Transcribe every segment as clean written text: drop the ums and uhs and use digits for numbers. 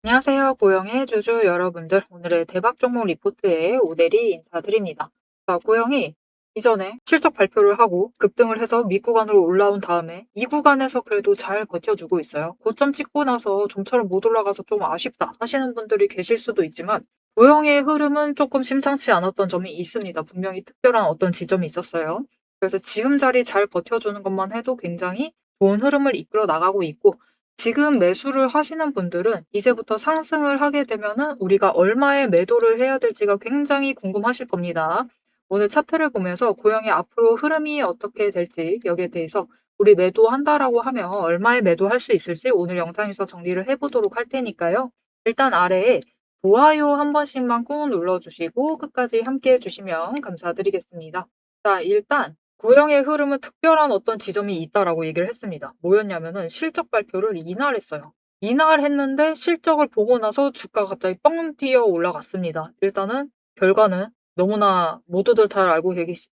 안녕하세요. 고영의 주주 여러분들. 오늘의 대박 종목 리포트에 오대리 인사드립니다. 자, 고영이 이전에 실적 발표를 하고 급등을 해서 밑구간으로 올라온 다음에 이 구간에서 그래도 잘 버텨주고 있어요. 고점 찍고 나서 좀처럼 못 올라가서 좀 아쉽다 하시는 분들이 계실 수도 있지만 고영의 흐름은 조금 심상치 않았던 점이 있습니다. 분명히 특별한 어떤 지점이 있었어요. 그래서 지금 자리 잘 버텨주는 것만 해도 굉장히 좋은 흐름을 이끌어 나가고 있고, 지금 매수를 하시는 분들은 이제부터 상승을 하게 되면은 우리가 얼마에 매도를 해야 될지가 굉장히 궁금하실 겁니다. 오늘 차트를 보면서 고영의 앞으로 흐름이 어떻게 될지, 여기에 대해서 우리 매도한다라고 하면 얼마에 매도할 수 있을지 오늘 영상에서 정리를 해보도록 할 테니까요. 일단 아래에 좋아요 한 번씩만 꾹 눌러주시고 끝까지 함께 해주시면 감사드리겠습니다. 자, 일단 고영의 흐름은 특별한 어떤 지점이 있다라고 얘기를 했습니다. 뭐였냐면은 실적 발표를 이날 했어요. 이날 했는데 실적을 보고 나서 주가가 갑자기 뻥 뛰어 올라갔습니다. 일단은 결과는 너무나 모두들 잘 알고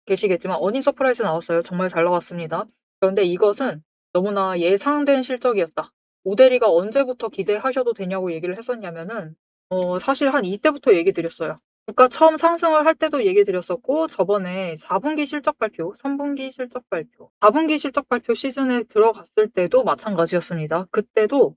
계시겠지만 어닝 서프라이즈 나왔어요. 정말 잘 나왔습니다. 그런데 이것은 너무나 예상된 실적이었다. 오대리가 언제부터 기대하셔도 되냐고 얘기를 했었냐면은 사실 한 이때부터 얘기 드렸어요. 주가 처음 상승을 할 때도 얘기 드렸었고, 저번에 4분기 실적 발표, 3분기 실적 발표, 4분기 실적 발표 시즌에 들어갔을 때도 마찬가지였습니다. 그때도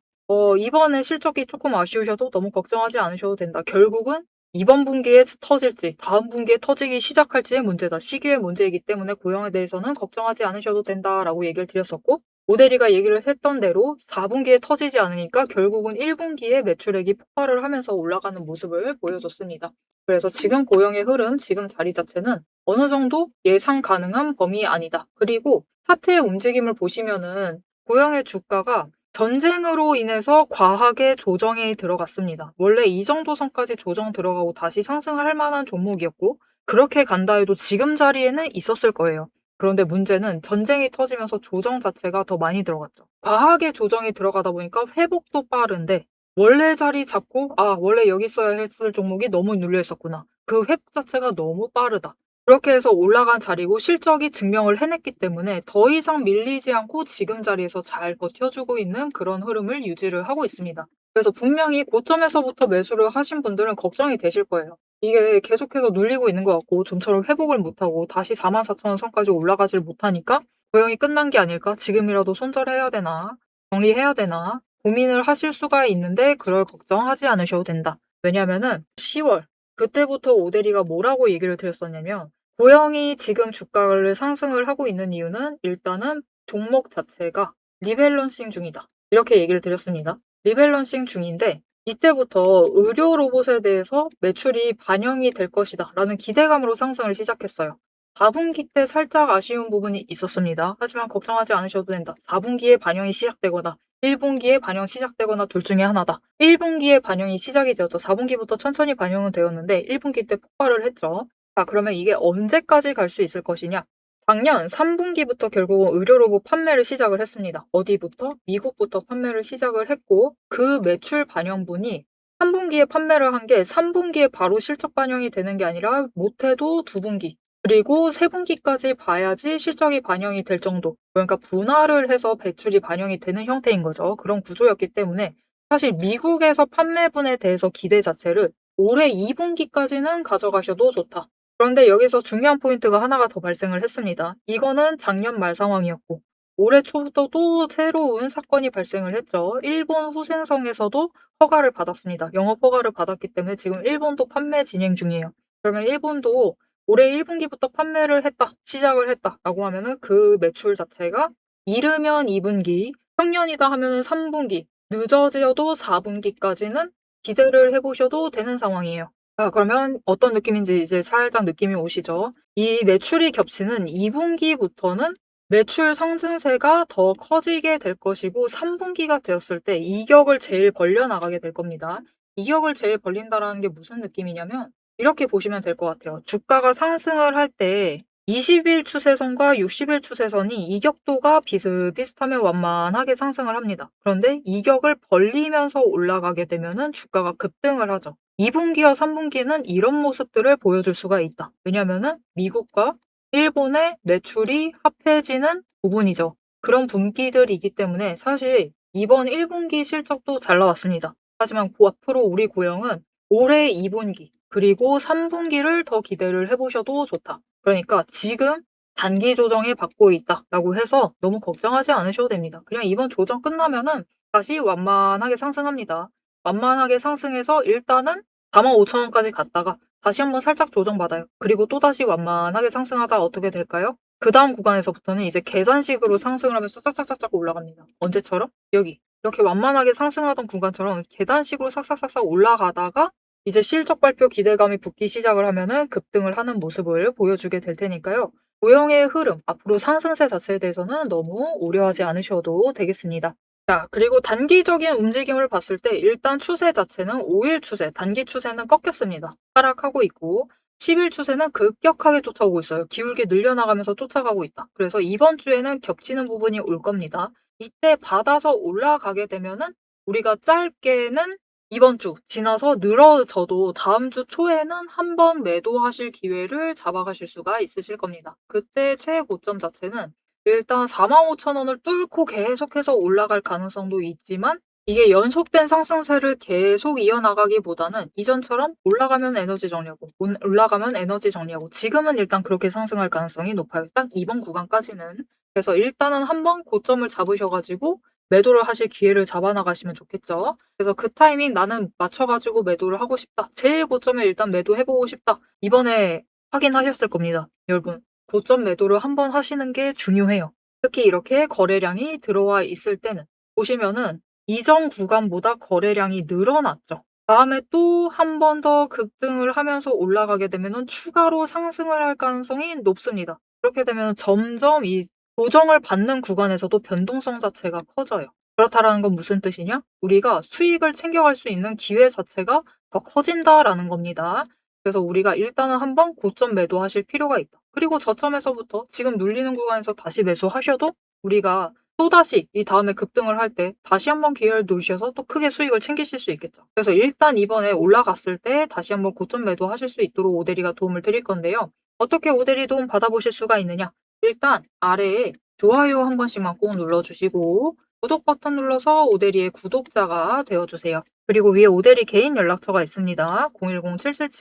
이번에 실적이 조금 아쉬우셔도 너무 걱정하지 않으셔도 된다. 결국은 이번 분기에 터질지 다음 분기에 터지기 시작할지의 문제다. 시기의 문제이기 때문에 고용에 대해서는 걱정하지 않으셔도 된다라고 얘기를 드렸었고, 오대리가 얘기를 했던 대로 4분기에 터지지 않으니까 결국은 1분기에 매출액이 폭발을 하면서 올라가는 모습을 보여줬습니다. 그래서 지금 고용의 흐름, 지금 자리 자체는 어느 정도 예상 가능한 범위 아니다. 그리고 차트의 움직임을 보시면은 고용의 주가가 전쟁으로 인해서 과하게 조정이 들어갔습니다. 원래 이 정도 선까지 조정 들어가고 다시 상승을 할 만한 종목이었고, 그렇게 간다 해도 지금 자리에는 있었을 거예요. 그런데 문제는 전쟁이 터지면서 조정 자체가 더 많이 들어갔죠. 과하게 조정이 들어가다 보니까 회복도 빠른데 원래 자리 잡고 원래 여기 있어야 했을 종목이 너무 눌려 있었구나. 그 회복 자체가 너무 빠르다. 그렇게 해서 올라간 자리고 실적이 증명을 해냈기 때문에 더 이상 밀리지 않고 지금 자리에서 잘 버텨주고 있는 그런 흐름을 유지를 하고 있습니다. 그래서 분명히 고점에서부터 매수를 하신 분들은 걱정이 되실 거예요. 이게 계속해서 눌리고 있는 것 같고 좀처럼 회복을 못하고 다시 44,000원 선까지 올라가질 못하니까 고용이 끝난 게 아닐까? 지금이라도 손절해야 되나? 정리해야 되나? 고민을 하실 수가 있는데 그럴 걱정하지 않으셔도 된다. 왜냐면은 10월 그때부터 오대리가 뭐라고 얘기를 드렸었냐면, 고영이 지금 주가를 상승을 하고 있는 이유는 일단은 종목 자체가 리밸런싱 중이다. 이렇게 얘기를 드렸습니다. 리밸런싱 중인데 이때부터 의료 로봇에 대해서 매출이 반영이 될 것이다 라는 기대감으로 상승을 시작했어요. 4분기 때 살짝 아쉬운 부분이 있었습니다. 하지만 걱정하지 않으셔도 된다. 4분기에 반영이 시작되거나 1분기에 반영 시작되거나 둘 중에 하나다. 1분기에 반영이 시작이 되었죠. 4분기부터 천천히 반영은 되었는데 1분기 때 폭발을 했죠. 자, 그러면 이게 언제까지 갈 수 있을 것이냐? 작년 3분기부터 결국은 의료로봇 판매를 시작을 했습니다. 어디부터? 미국부터 판매를 시작을 했고, 그 매출 반영분이 3분기에 판매를 한 게 3분기에 바로 실적 반영이 되는 게 아니라 못해도 2분기, 그리고 3분기까지 봐야지 실적이 반영이 될 정도. 그러니까 분할을 해서 배출이 반영이 되는 형태인 거죠. 그런 구조였기 때문에 사실 미국에서 판매분에 대해서 기대 자체를 올해 2분기까지는 가져가셔도 좋다. 그런데 여기서 중요한 포인트가 하나가 더 발생을 했습니다. 이거는 작년 말 상황이었고, 올해 초부터 또 새로운 사건이 발생을 했죠. 일본 후생성에서도 허가를 받았습니다. 영업 허가를 받았기 때문에 지금 일본도 판매 진행 중이에요. 그러면 일본도 올해 1분기부터 판매를 했다, 시작을 했다라고 하면은 그 매출 자체가 이르면 2분기, 평년이다 하면은 3분기, 늦어져도 4분기까지는 기대를 해보셔도 되는 상황이에요. 자, 그러면 어떤 느낌인지 이제 살짝 느낌이 오시죠? 이 매출이 겹치는 2분기부터는 매출 상승세가 더 커지게 될 것이고, 3분기가 되었을 때 이격을 제일 벌려나가게 될 겁니다. 이격을 제일 벌린다라는 게 무슨 느낌이냐면, 이렇게 보시면 될 것 같아요. 주가가 상승을 할 때 20일 추세선과 60일 추세선이 이격도가 비슷비슷하면 완만하게 상승을 합니다. 그런데 이격을 벌리면서 올라가게 되면은 주가가 급등을 하죠. 2분기와 3분기는 이런 모습들을 보여줄 수가 있다. 왜냐면은 미국과 일본의 매출이 합해지는 부분이죠. 그런 분기들이기 때문에 사실 이번 1분기 실적도 잘 나왔습니다. 하지만 앞으로 우리 고영은 올해 2분기 그리고 3분기를 더 기대를 해보셔도 좋다. 그러니까 지금 단기 조정에 받고 있다라고 해서 너무 걱정하지 않으셔도 됩니다. 그냥 이번 조정 끝나면은 다시 완만하게 상승합니다. 완만하게 상승해서 일단은 45,000원까지 갔다가 다시 한번 살짝 조정받아요. 그리고 또다시 완만하게 상승하다 어떻게 될까요? 그 다음 구간에서부터는 이제 계산식으로 상승을 하면서 싹싹싹싹 올라갑니다. 언제처럼? 여기. 이렇게 완만하게 상승하던 구간처럼 계단식으로 싹싹싹싹 올라가다가 이제 실적 발표 기대감이 붙기 시작을 하면은 급등을 하는 모습을 보여주게 될 테니까요. 고영의 흐름, 앞으로 상승세 자체에 대해서는 너무 우려하지 않으셔도 되겠습니다. 자, 그리고 단기적인 움직임을 봤을 때 일단 추세 자체는 5일 추세, 단기 추세는 꺾였습니다. 하락하고 있고 10일 추세는 급격하게 쫓아오고 있어요. 기울기 늘려나가면서 쫓아가고 있다. 그래서 이번 주에는 겹치는 부분이 올 겁니다. 이때 받아서 올라가게 되면은 우리가 짧게는 이번 주 지나서 늘어져도 다음 주 초에는 한번 매도하실 기회를 잡아가실 수가 있으실 겁니다. 그때 최애 고점 자체는 일단 45,000원을 뚫고 계속해서 올라갈 가능성도 있지만 이게 연속된 상승세를 계속 이어나가기보다는 이전처럼 올라가면 에너지 정리하고 올라가면 에너지 정리하고 지금은 일단 그렇게 상승할 가능성이 높아요. 딱 이번 구간까지는. 그래서 일단은 한번 고점을 잡으셔가지고 매도를 하실 기회를 잡아나가시면 좋겠죠. 그래서 그 타이밍 나는 맞춰가지고 매도를 하고 싶다. 제일 고점에 일단 매도해보고 싶다. 이번에 확인하셨을 겁니다. 여러분. 고점 매도를 한번 하시는 게 중요해요. 특히 이렇게 거래량이 들어와 있을 때는 보시면은 이전 구간보다 거래량이 늘어났죠. 다음에 또 한 번 더 급등을 하면서 올라가게 되면은 추가로 상승을 할 가능성이 높습니다. 그렇게 되면 점점 이 조정을 받는 구간에서도 변동성 자체가 커져요. 그렇다라는 건 무슨 뜻이냐? 우리가 수익을 챙겨갈 수 있는 기회 자체가 더 커진다라는 겁니다. 그래서 우리가 일단은 한번 고점 매도하실 필요가 있다. 그리고 저점에서부터 지금 눌리는 구간에서 다시 매수하셔도 우리가 또다시 이 다음에 급등을 할 때 다시 한번 기회를 놓으셔서 또 크게 수익을 챙기실 수 있겠죠. 그래서 일단 이번에 올라갔을 때 다시 한번 고점 매도하실 수 있도록 오대리가 도움을 드릴 건데요. 어떻게 오대리 도움 받아보실 수가 있느냐? 일단 아래에 좋아요 한 번씩만 꼭 눌러주시고 구독 버튼 눌러서 오대리의 구독자가 되어주세요. 그리고 위에 오대리 개인 연락처가 있습니다.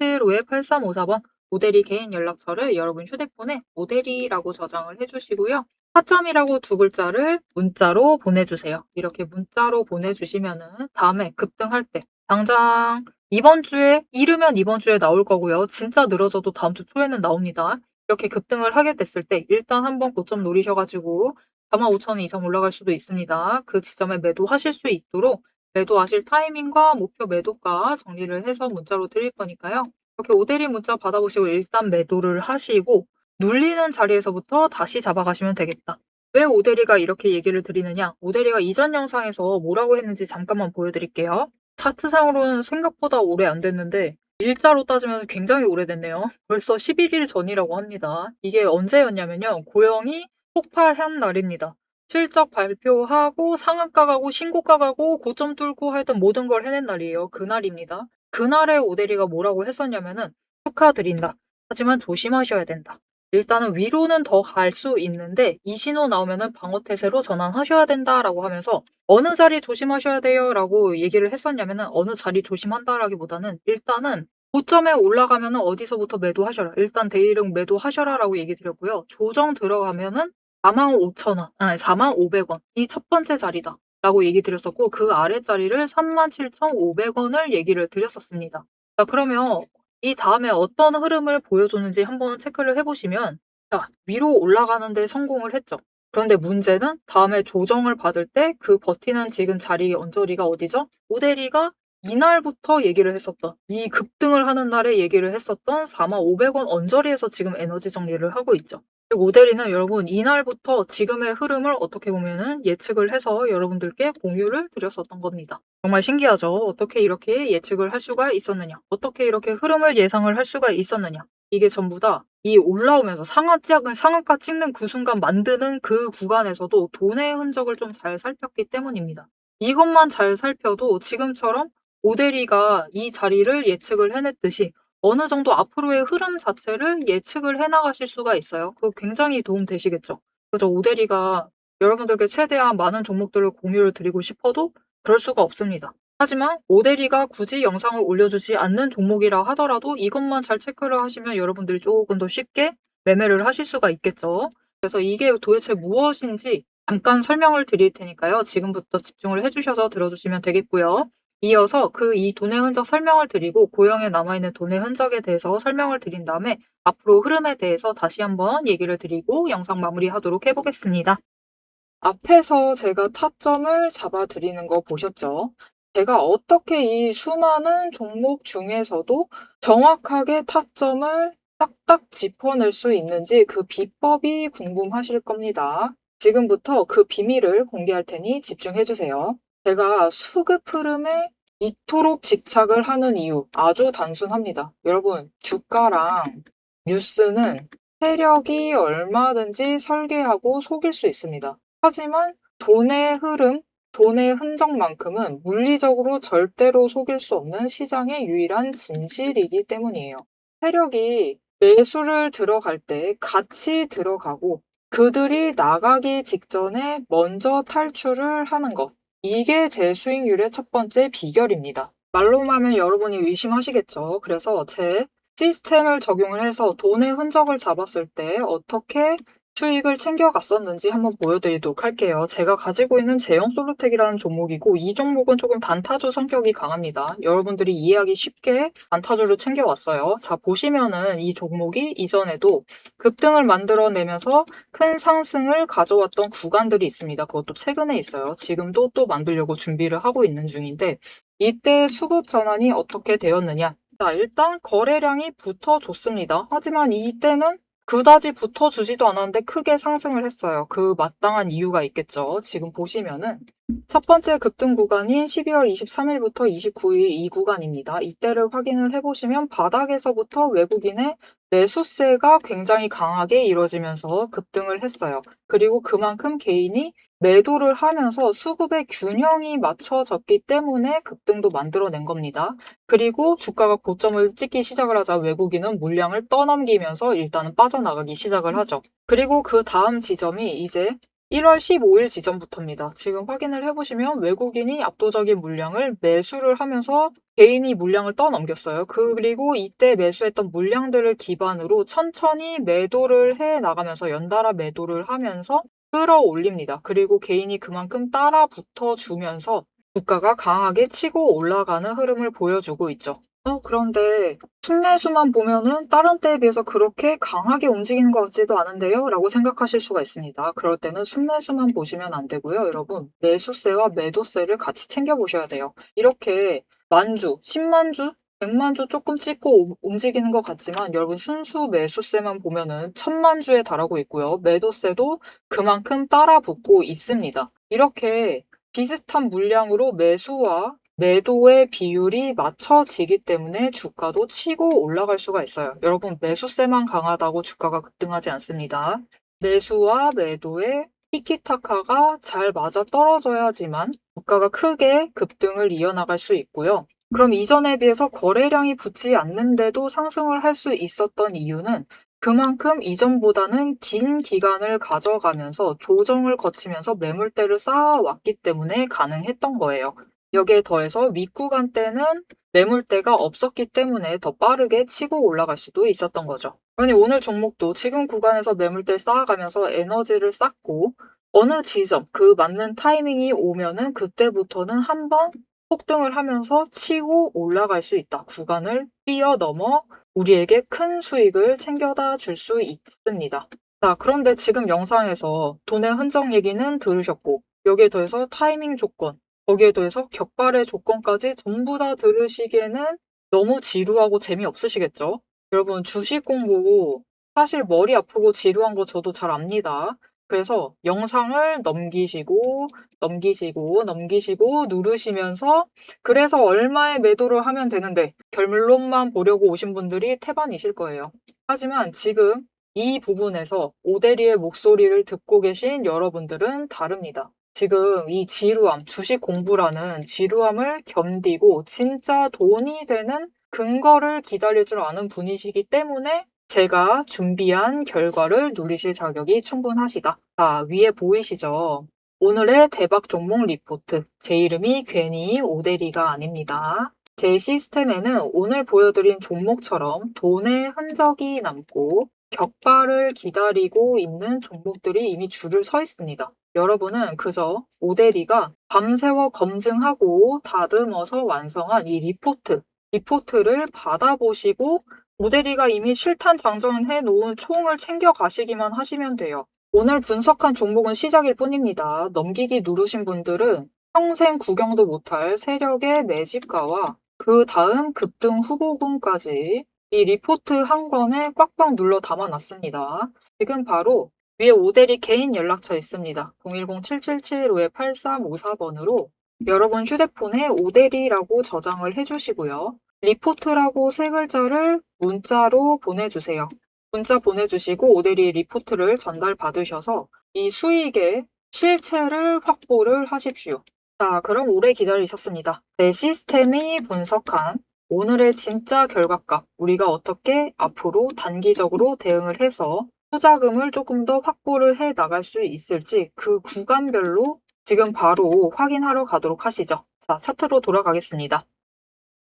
010-7775-8354번 오대리 개인 연락처를 여러분 휴대폰에 오대리라고 저장을 해주시고요. 타점이라고 두 글자를 문자로 보내주세요. 이렇게 문자로 보내주시면은 다음에 급등할 때 당장 이번 주에 이르면 이번 주에 나올 거고요. 진짜 늘어져도 다음 주 초에는 나옵니다. 이렇게 급등을 하게 됐을 때 일단 한번 고점 노리셔가지고 45,000원 이상 올라갈 수도 있습니다. 그 지점에 매도하실 수 있도록 매도하실 타이밍과 목표 매도가 정리를 해서 문자로 드릴 거니까요. 이렇게 오대리 문자 받아보시고 일단 매도를 하시고 눌리는 자리에서부터 다시 잡아가시면 되겠다. 왜 오대리가 이렇게 얘기를 드리느냐? 오대리가 이전 영상에서 뭐라고 했는지 잠깐만 보여드릴게요. 차트상으로는 생각보다 오래 안 됐는데 일자로 따지면 굉장히 오래됐네요. 벌써 11일 전이라고 합니다. 이게 언제였냐면요. 고영이 폭발한 날입니다. 실적 발표하고 상한가 가고 신고가 가고 고점 뚫고 하여튼 모든 걸 해낸 날이에요. 그날입니다. 그날에 오대리가 뭐라고 했었냐면은 축하드린다. 하지만 조심하셔야 된다. 일단은 위로는 더 갈 수 있는데 이 신호 나오면은 방어태세로 전환하셔야 된다라고 하면서 어느 자리 조심하셔야 돼요라고 얘기를 했었냐면은 어느 자리 조심한다라기보다는 일단은 고점에 올라가면은 어디서부터 매도하셔라. 일단 대일응 매도하셔라라고 얘기 드렸고요. 조정 들어가면은 45,000원, 아니 45,500원 이 첫 번째 자리다. 라고 얘기 드렸었고 그 아래 자리를 37,500원을 얘기를 드렸었습니다. 자, 그러면 이 다음에 어떤 흐름을 보여줬는지 한번 체크를 해보시면 자, 위로 올라가는데 성공을 했죠. 그런데 문제는 다음에 조정을 받을 때 그 버티는 지금 자리 언저리가 어디죠? 오대리가 이날부터 얘기를 했었던 이 급등을 하는 날에 얘기를 했었던 45,500원 언저리에서 지금 에너지 정리를 하고 있죠. 그리고 오대리는 여러분 이날부터 지금의 흐름을 어떻게 보면은 예측을 해서 여러분들께 공유를 드렸었던 겁니다. 정말 신기하죠? 어떻게 이렇게 예측을 할 수가 있었느냐? 어떻게 이렇게 흐름을 예상을 할 수가 있었느냐? 이게 전부 다 이 올라오면서 상한가 찍는 그 순간 만드는 그 구간에서도 돈의 흔적을 좀 잘 살폈기 때문입니다. 이것만 잘 살펴도 지금처럼 오대리가 이 자리를 예측을 해냈듯이 어느 정도 앞으로의 흐름 자체를 예측을 해나가실 수가 있어요. 그거 굉장히 도움 되시겠죠. 그죠? 오대리가 여러분들께 최대한 많은 종목들을 공유를 드리고 싶어도 그럴 수가 없습니다. 하지만 오대리가 굳이 영상을 올려주지 않는 종목이라 하더라도 이것만 잘 체크를 하시면 여러분들이 조금 더 쉽게 매매를 하실 수가 있겠죠. 그래서 이게 도대체 무엇인지 잠깐 설명을 드릴 테니까요. 지금부터 집중을 해주셔서 들어주시면 되겠고요. 이어서 이 돈의 흔적 설명을 드리고 고영에 남아있는 돈의 흔적에 대해서 설명을 드린 다음에 앞으로 흐름에 대해서 다시 한번 얘기를 드리고 영상 마무리하도록 해보겠습니다. 앞에서 제가 타점을 잡아드리는 거 보셨죠? 제가 어떻게 이 수많은 종목 중에서도 정확하게 타점을 딱딱 짚어낼 수 있는지 그 비법이 궁금하실 겁니다. 지금부터 그 비밀을 공개할 테니 집중해주세요. 제가 수급 흐름에 이토록 집착을 하는 이유 아주 단순합니다. 여러분, 주가랑 뉴스는 세력이 얼마든지 설계하고 속일 수 있습니다. 하지만 돈의 흐름, 돈의 흔적만큼은 물리적으로 절대로 속일 수 없는 시장의 유일한 진실이기 때문이에요. 세력이 매수를 들어갈 때 같이 들어가고 그들이 나가기 직전에 먼저 탈출을 하는 것. 이게 제 수익률의 첫 번째 비결입니다. 말로만 하면 여러분이 의심하시겠죠. 그래서 제 시스템을 적용을 해서 돈의 흔적을 잡았을 때 어떻게 수익을 챙겨갔었는지 한번 보여드리도록 할게요. 제가 가지고 있는 제형솔루텍이라는 종목이고 이 종목은 조금 단타주 성격이 강합니다. 여러분들이 이해하기 쉽게 단타주를 챙겨왔어요. 자, 보시면은 이 종목이 이전에도 급등을 만들어내면서 큰 상승을 가져왔던 구간들이 있습니다. 그것도 최근에 있어요. 지금도 또 만들려고 준비를 하고 있는 중인데 이때 수급 전환이 어떻게 되었느냐? 자, 일단 거래량이 붙어줬습니다. 하지만 이때는 그다지 붙어주지도 않았는데 크게 상승을 했어요. 그 마땅한 이유가 있겠죠. 지금 보시면은 첫 번째 급등 구간인 12월 23일부터 29일 이 구간입니다. 이때를 확인을 해보시면 바닥에서부터 외국인의 매수세가 굉장히 강하게 이뤄지면서 급등을 했어요. 그리고 그만큼 개인이 매도를 하면서 수급의 균형이 맞춰졌기 때문에 급등도 만들어낸 겁니다. 그리고 주가가 고점을 찍기 시작을 하자 외국인은 물량을 떠넘기면서 일단은 빠져나가기 시작을 하죠. 그리고 그 다음 지점이 이제 1월 15일 지점부터입니다. 지금 확인을 해보시면 외국인이 압도적인 물량을 매수를 하면서 개인이 물량을 떠넘겼어요. 그리고 이때 매수했던 물량들을 기반으로 천천히 매도를 해 나가면서 연달아 매도를 하면서 끌어올립니다. 그리고 개인이 그만큼 따라 붙어주면서 주가가 강하게 치고 올라가는 흐름을 보여주고 있죠. 그런데 순매수만 보면은 다른 때에 비해서 그렇게 강하게 움직이는 것 같지도 않은데요? 라고 생각하실 수가 있습니다. 그럴 때는 순매수만 보시면 안 되고요. 여러분, 매수세와 매도세를 같이 챙겨보셔야 돼요. 이렇게 만주, 10만주, 100만주 조금 찍고 움직이는 것 같지만 여러분 순수 매수세만 보면은 1000만주에 달하고 있고요. 매도세도 그만큼 따라 붙고 있습니다. 이렇게 비슷한 물량으로 매수와 매도의 비율이 맞춰지기 때문에 주가도 치고 올라갈 수가 있어요. 여러분, 매수세만 강하다고 주가가 급등하지 않습니다. 매수와 매도의 티키타카가 잘 맞아 떨어져야지만 주가가 크게 급등을 이어나갈 수 있고요. 그럼 이전에 비해서 거래량이 붙지 않는데도 상승을 할 수 있었던 이유는 그만큼 이전보다는 긴 기간을 가져가면서 조정을 거치면서 매물대를 쌓아왔기 때문에 가능했던 거예요. 여기에 더해서 윗구간 때는 매물대가 없었기 때문에 더 빠르게 치고 올라갈 수도 있었던 거죠. 아니, 오늘 종목도 지금 구간에서 매물대를 쌓아가면서 에너지를 쌓고 어느 지점, 그 맞는 타이밍이 오면은 그때부터는 한번 폭등을 하면서 치고 올라갈 수 있다. 구간을 뛰어넘어 우리에게 큰 수익을 챙겨다 줄 수 있습니다. 자, 그런데 지금 영상에서 돈의 흔적 얘기는 들으셨고 여기에 더해서 타이밍 조건, 거기에 더해서 격발의 조건까지 전부 다 들으시기에는 너무 지루하고 재미없으시겠죠? 여러분, 주식 공부 사실 머리 아프고 지루한 거 저도 잘 압니다. 그래서 영상을 넘기시고 누르시면서 그래서 얼마에 매도를 하면 되는데 결론만 보려고 오신 분들이 태반이실 거예요. 하지만 지금 이 부분에서 오대리의 목소리를 듣고 계신 여러분들은 다릅니다. 지금 이 지루함, 주식 공부라는 지루함을 견디고 진짜 돈이 되는 근거를 기다릴 줄 아는 분이시기 때문에 제가 준비한 결과를 누리실 자격이 충분하시다. 자, 위에 보이시죠? 오늘의 대박 종목 리포트. 제 이름이 괜히 오대리가 아닙니다. 제 시스템에는 오늘 보여드린 종목처럼 돈의 흔적이 남고 격발을 기다리고 있는 종목들이 이미 줄을 서 있습니다. 여러분은 그저 오대리가 밤새워 검증하고 다듬어서 완성한 이 리포트를 받아보시고 오대리가 이미 실탄 장전해 놓은 총을 챙겨 가시기만 하시면 돼요. 오늘 분석한 종목은 시작일 뿐입니다. 넘기기 누르신 분들은 평생 구경도 못할 세력의 매집가와 그 다음 급등 후보군까지 이 리포트 한 권에 꽉꽉 눌러 담아놨습니다. 지금 바로 위에 오대리 개인 연락처 있습니다. 010-7775-8354번으로 여러분 휴대폰에 오대리라고 저장을 해주시고요. 리포트라고 세 글자를 문자로 보내주세요. 문자 보내주시고 오대리 리포트를 전달받으셔서 이 수익의 실체를 확보를 하십시오. 자, 그럼 오래 기다리셨습니다. 내 시스템이 분석한 오늘의 진짜 결과값, 우리가 어떻게 앞으로 단기적으로 대응을 해서 투자금을 조금 더 확보를 해 나갈 수 있을지 그 구간별로 지금 바로 확인하러 가도록 하시죠. 자, 차트로 돌아가겠습니다.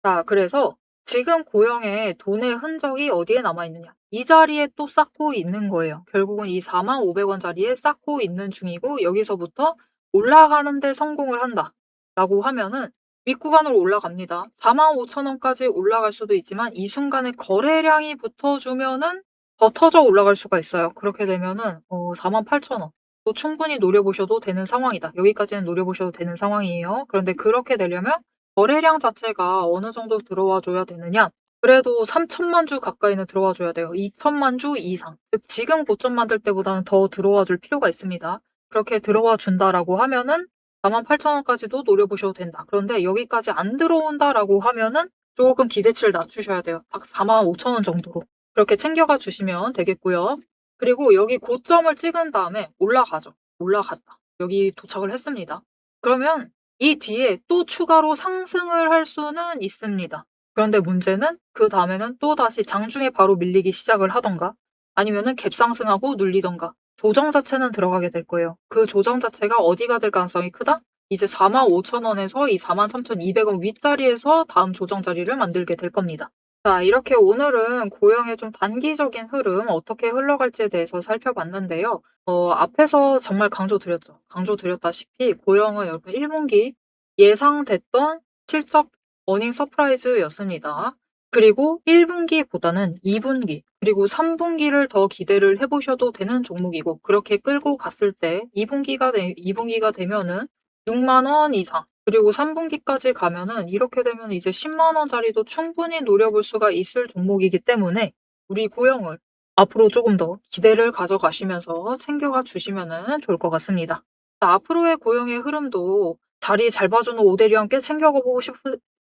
자, 그래서 지금 고영의 돈의 흔적이 어디에 남아있느냐. 이 자리에 또 쌓고 있는 거예요. 결국은 이 45,500원 자리에 쌓고 있는 중이고 여기서부터 올라가는데 성공을 한다. 라고 하면은 윗구간으로 올라갑니다. 45,000원까지 올라갈 수도 있지만 이 순간에 거래량이 붙어주면은 더 터져 올라갈 수가 있어요. 그렇게 되면은 48,000원. 또 충분히 노려보셔도 되는 상황이다. 여기까지는 노려보셔도 되는 상황이에요. 그런데 그렇게 되려면 거래량 자체가 어느 정도 들어와 줘야 되느냐? 그래도 3천만 주 가까이는 들어와 줘야 돼요. 2천만 주 이상. 즉 지금 고점 만들 때보다는 더 들어와 줄 필요가 있습니다. 그렇게 들어와 준다라고 하면은 48,000원까지도 노려보셔도 된다. 그런데 여기까지 안 들어온다라고 하면은 조금 기대치를 낮추셔야 돼요. 딱 45,000원 정도로. 그렇게 챙겨가 주시면 되겠고요. 그리고 여기 고점을 찍은 다음에 올라가죠. 올라갔다. 여기 도착을 했습니다. 그러면 이 뒤에 또 추가로 상승을 할 수는 있습니다. 그런데 문제는 그 다음에는 또다시 장중에 바로 밀리기 시작을 하던가 아니면은 갭상승하고 눌리던가 조정 자체는 들어가게 될 거예요. 그 조정 자체가 어디가 될 가능성이 크다? 이제 45,000원에서 이 43,200원 윗자리에서 다음 조정 자리를 만들게 될 겁니다. 자, 이렇게 오늘은 고영의 좀 단기적인 흐름 어떻게 흘러갈지에 대해서 살펴봤는데요. 앞에서 정말 강조드렸죠. 강조드렸다시피 고영은 여러분 1분기 예상됐던 실적 어닝 서프라이즈였습니다. 그리고 1분기보다는 2분기 그리고 3분기를 더 기대를 해보셔도 되는 종목이고 그렇게 끌고 갔을 때 2분기가 되면은 6만 원 이상 그리고 3분기까지 가면은 이렇게 되면 이제 10만 원짜리도 충분히 노려볼 수가 있을 종목이기 때문에 우리 고영을 앞으로 조금 더 기대를 가져가시면서 챙겨가 주시면은 좋을 것 같습니다. 자, 앞으로의 고영의 흐름도 자리 잘 봐주는 오대리와 함께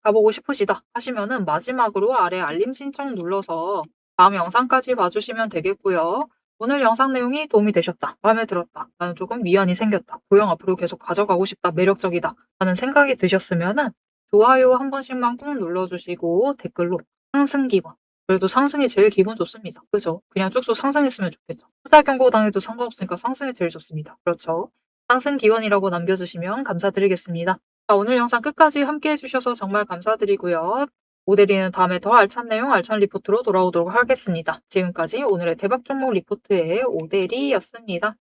가보고 싶으시다 하시면은 마지막으로 아래 알림 신청 눌러서 다음 영상까지 봐주시면 되겠고요. 오늘 영상 내용이 도움이 되셨다, 마음에 들었다, 나는 조금 위안이 생겼다, 고영 앞으로 계속 가져가고 싶다, 매력적이다 하는 생각이 드셨으면은 좋아요 한 번씩만 꾹 눌러주시고 댓글로 상승 기원. 그래도 상승이 제일 기분 좋습니다. 그죠? 그냥 쭉쭉 상승했으면 좋겠죠. 투자 경고 당해도 상관없으니까 상승이 제일 좋습니다. 그렇죠? 상승 기원이라고 남겨주시면 감사드리겠습니다. 자, 오늘 영상 끝까지 함께 해주셔서 정말 감사드리고요. 오대리는 다음에 더 알찬 내용, 알찬 리포트로 돌아오도록 하겠습니다. 지금까지 오늘의 대박 종목 리포트의 오대리였습니다.